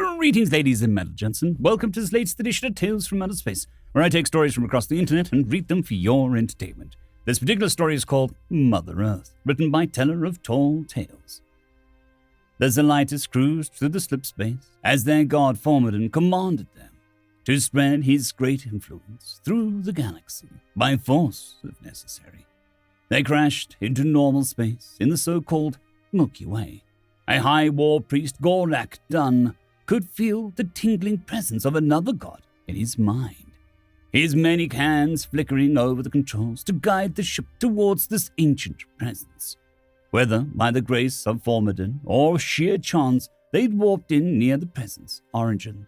Greetings, ladies and gentlemen. Welcome to this latest edition of Tales from Outer Space, where I take stories from across the internet and read them for your entertainment. This particular story is called Mother Earth, written by Teller of Tall Tales. The Zelitis cruised through the slip space as their god Formidon commanded them to spread his great influence through the galaxy by force if necessary. They crashed into normal space in the so-called Milky Way. A high war priest, Gorak Dun, could feel the tingling presence of another god in his mind. His many hands flickering over the controls to guide the ship towards this ancient presence. Whether by the grace of Formidon or sheer chance, they'd warped in near the presence origin.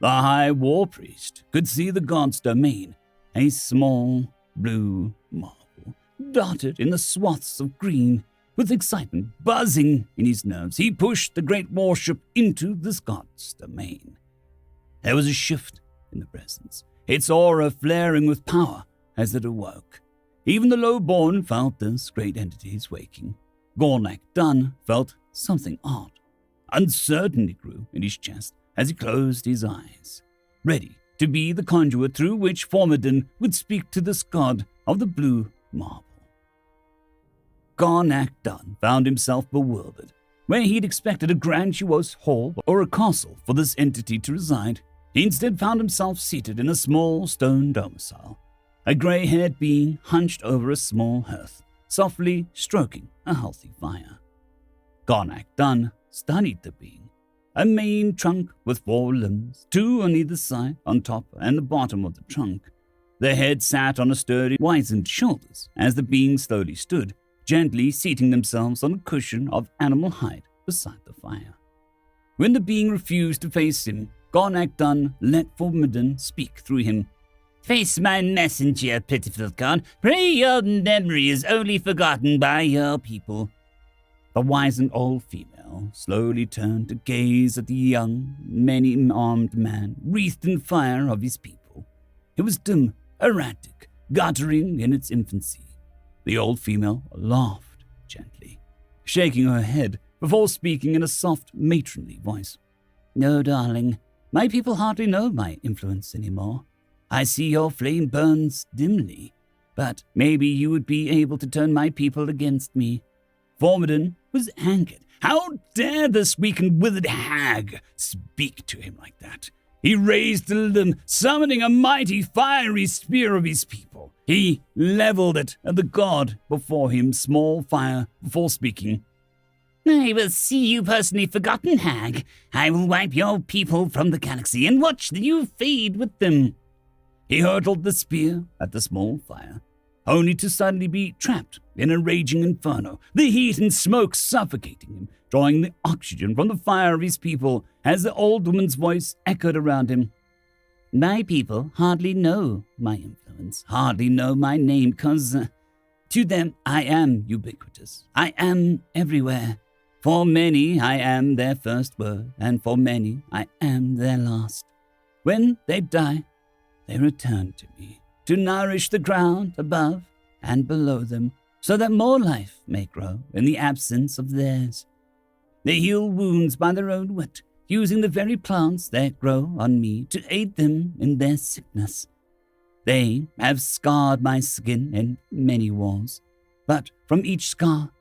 The high war priest could see the god's domain, a small blue marble, dotted in the swaths of green. With excitement buzzing in his nerves, he pushed the great warship into this god's domain. There was a shift in the presence, its aura flaring with power as it awoke. Even the low-born felt this great entity's waking. Gorak Dun felt something odd. Uncertainty grew in his chest as he closed his eyes, ready to be the conduit through which Formidon would speak to this god of the blue marble. Gorak Dun found himself bewildered. Where he'd expected a grandiose hall or a castle for this entity to reside, he instead found himself seated in a small stone domicile. A grey-haired being hunched over a small hearth, softly stroking a healthy fire. Gorak Dun studied the being, a main trunk with 4 limbs, 2 on either side, on top and the bottom of the trunk. The head sat on a sturdy, wizened shoulders as the being slowly stood, gently seating themselves on a cushion of animal hide beside the fire. When the being refused to face him, Gorak Dun let Formidon speak through him. "Face my messenger, pitiful god. Pray your memory is only forgotten by your people." The wizened old female slowly turned to gaze at the young, many-armed man wreathed in fire of his people. It was dim, erratic, guttering in its infancy. The old female laughed gently, shaking her head before speaking in a soft, matronly voice. "No, darling, my people hardly know my influence anymore. I see your flame burns dimly, but maybe you would be able to turn my people against me." Formidon was angered. How dare this weak and withered hag speak to him like that? He raised a limb, summoning a mighty fiery spear of his people. He leveled it at the god before him, small fire, before speaking. "I will see you personally forgotten, hag. I will wipe your people from the galaxy and watch you fade with them." He hurtled the spear at the small fire, only to suddenly be trapped in a raging inferno, the heat and smoke suffocating him, drawing the oxygen from the fire of his people as the old woman's voice echoed around him. "My people hardly know my influence, hardly know my name, 'cause to them I am ubiquitous. I am everywhere. For many I am their first word, and for many I am their last. When they die, they return to me, to nourish the ground above and below them, so that more life may grow in the absence of theirs. They heal wounds by their own wit, using the very plants that grow on me to aid them in their sickness. They have scarred my skin in many wars, but from each scar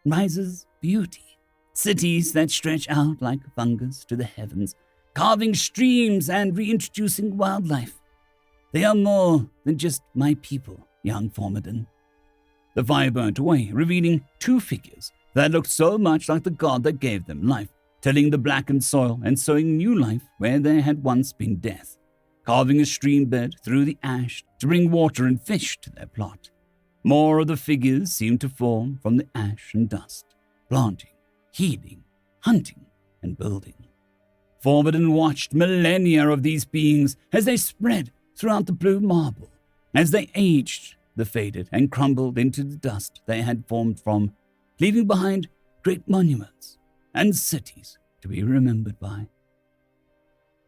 rises beauty, cities that stretch out like fungus to the heavens, carving streams and reintroducing wildlife. They are more than just my people, young Formidon." The fire burnt away, revealing 2 figures that looked so much like the god that gave them life, tilling the blackened soil and sowing new life where there had once been death, carving a stream bed through the ash to bring water and fish to their plot. More of the figures seemed to form from the ash and dust, planting, healing, hunting, and building. Formidon watched millennia of these beings as they spread throughout the blue marble. As they aged, they faded and crumbled into the dust they had formed from, leaving behind great monuments and cities to be remembered by.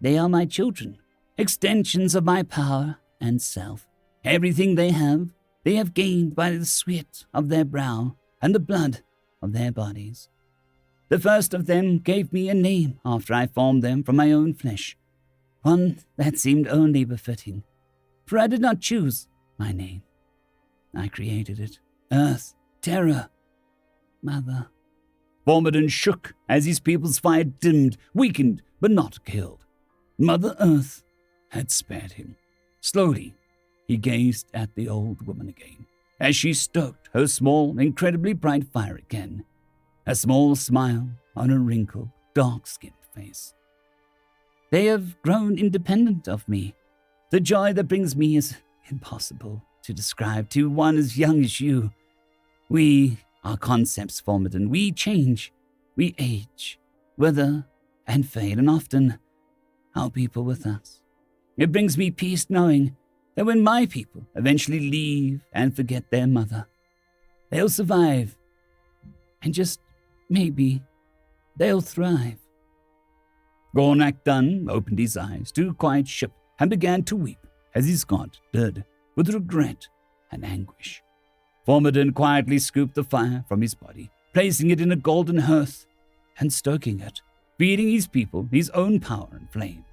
"They are my children, extensions of my power and self. Everything they have gained by the sweat of their brow and the blood of their bodies. The first of them gave me a name after I formed them from my own flesh, one that seemed only befitting, for I did not choose my name. I created it. Earth, Terror, Mother. Formidon shook as his people's fire dimmed, weakened, but not killed. Mother Earth had spared him. Slowly, he gazed at the old woman again, as she stoked her small, incredibly bright fire again, a small smile on her wrinkled, dark-skinned face. They have grown independent of me. The joy that brings me is impossible to describe to one as young as you. We are concepts, Formidon. We change, we age, wither, and fade, and often our people with us. It brings me peace knowing that when my people eventually leave and forget their mother, they'll survive, and just maybe they'll thrive. Gornak Dunn opened his eyes to a quiet ship and began to weep as his god did, with regret and anguish. Formidon quietly scooped the fire from his body, placing it in a golden hearth and stoking it, feeding his people his own power and flame.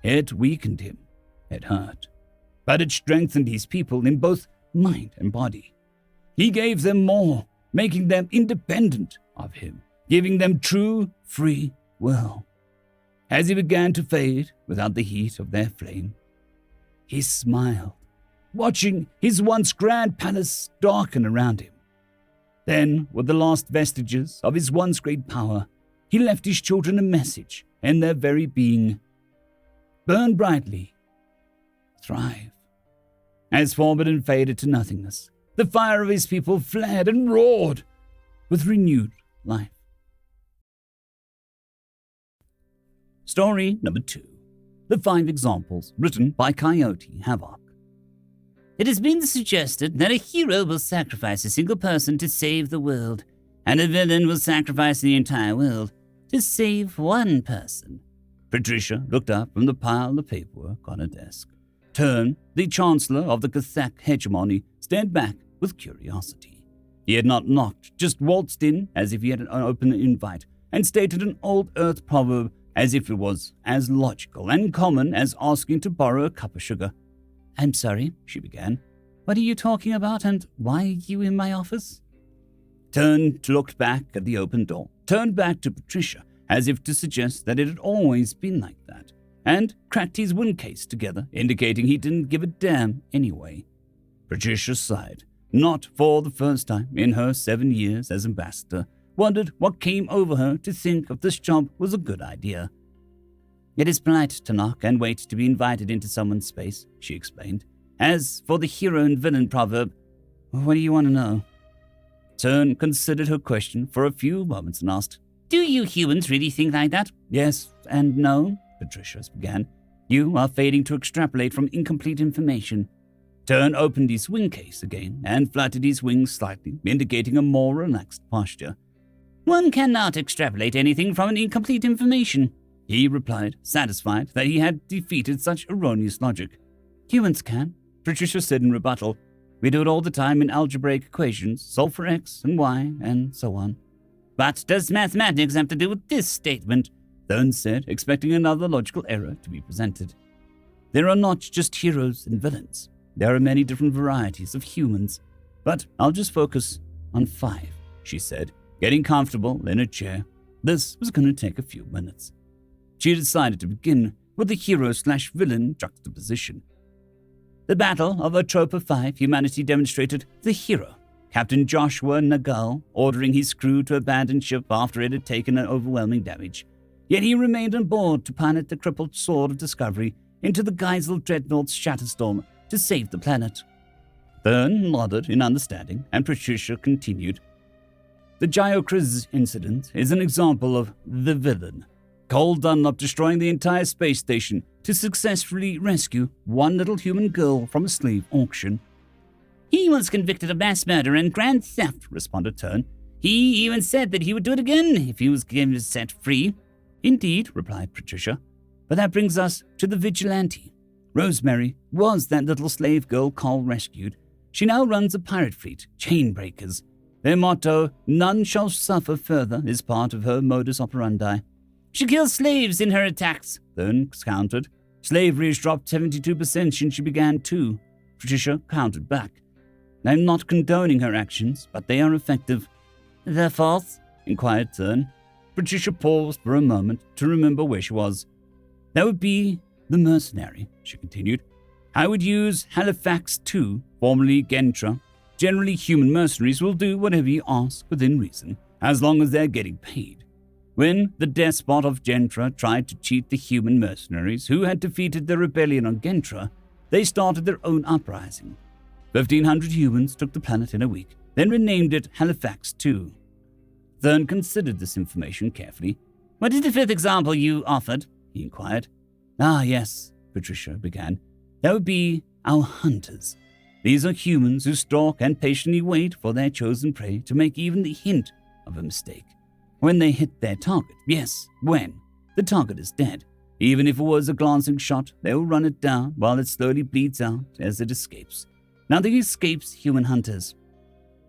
It weakened him, it hurt, but it strengthened his people in both mind and body. He gave them more, making them independent of him, giving them true, free will. As he began to fade without the heat of their flame, he smiled, watching his once grand palace darken around him. Then, with the last vestiges of his once great power, he left his children a message in their very being. Burn brightly. Thrive. As Formidon faded to nothingness, the fire of his people flared and roared with renewed life. Story number 2. The 5 Examples, written by Coyote Havoc. It has been suggested that a hero will sacrifice a single person to save the world, and a villain will sacrifice the entire world to save one person. Patricia looked up from the pile of paperwork on her desk. Tern, the Chancellor of the Kathak hegemony, stared back with curiosity. He had not knocked, just waltzed in as if he had an open invite, and stated an old Earth proverb as if it was as logical and common as asking to borrow a cup of sugar. "I'm sorry," she began. "What are you talking about, and why are you in my office?" Tern looked back at the open door, turned back to Patricia as if to suggest that it had always been like that, and cracked his wind case together, indicating he didn't give a damn anyway. Patricia sighed, not for the first time in her 7 years as ambassador, wondered what came over her to think if this job was a good idea. "It is polite to knock and wait to be invited into someone's space," she explained. "As for the hero and villain proverb, what do you want to know?" Tern considered her question for a few moments and asked, "Do you humans really think like that?" "Yes and no," Patricia began. "You are failing to extrapolate from incomplete information." Tern opened his wing case again and fluttered his wings slightly, indicating a more relaxed posture. "One cannot extrapolate anything from an incomplete information," he replied, satisfied that he had defeated such erroneous logic. "Humans can," Patricia said in rebuttal. "We do it all the time in algebraic equations, solve for x and y, and so on." "What does mathematics have to do with this statement?" Tern said, expecting another logical error to be presented. "There are not just heroes and villains. There are many different varieties of humans. But I'll just focus on 5, she said, getting comfortable in her chair. This was going to take a few minutes. She decided to begin with the hero/villain juxtaposition. The Battle of Atropa 5, humanity demonstrated the hero, Captain Joshua Nagal, ordering his crew to abandon ship after it had taken an overwhelming damage. Yet he remained on board to pilot the crippled Sword of Discovery into the Geisel Dreadnought's Shatterstorm to save the planet. Thurn nodded in understanding, and Patricia continued. The Gyokris incident is an example of the villain, Cole Dunlop destroying the entire space station to successfully rescue one little human girl from a slave auction. "He was convicted of mass murder and grand theft," responded Tern. "He even said that he would do it again if he was given set free." "Indeed," replied Patricia. "But that brings us to the vigilante. Rosemary was that little slave girl Cole rescued. She now runs a pirate fleet, Chainbreakers. Their motto, "None shall suffer further," is part of her modus operandi. "She kills slaves in her attacks," Thurn countered. "Slavery has dropped 72% since she began too," Patricia countered back. "I'm not condoning her actions, but they are effective." "They're false?" inquired Thurn. Patricia paused for a moment to remember where she was. "That would be the mercenary," she continued. "I would use Halifax too, formerly Gentra. Generally, human mercenaries will do whatever you ask within reason, as long as they're getting paid. When the despot of Gentra tried to cheat the human mercenaries who had defeated the rebellion on Gentra, they started their own uprising. 1,500 humans took the planet in a week, then renamed it Halifax II. Thurn considered this information carefully. "What is the fifth example you offered?" he inquired. "Ah, yes," Patricia began. "That would be our hunters. These are humans who stalk and patiently wait for their chosen prey to make even the hint of a mistake. When they hit their target, yes, when, the target is dead. Even if it was a glancing shot, they will run it down while it slowly bleeds out as it escapes. Nothing escapes human hunters."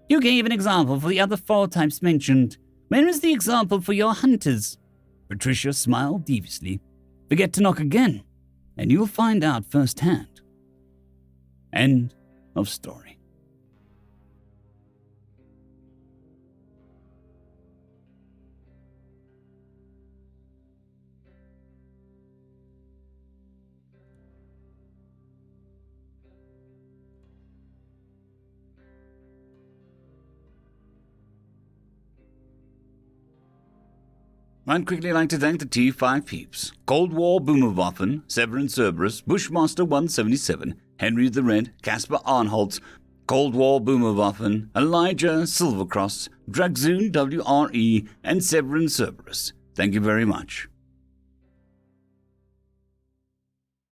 "You gave an example for the other 4 types mentioned. Where is the example for your hunters?" Patricia smiled deviously. "Forget to knock again, and you'll find out firsthand." End of story. I'd quickly like to thank the T5 peeps: Cold War Boomerwaffen, Severin Cerberus, Bushmaster 177, Henry the Red, Caspar Arnholtz, Cold War Boomerwaffen, Elijah Silvercross, Dragzoon WRE, and Severin Cerberus. Thank you very much.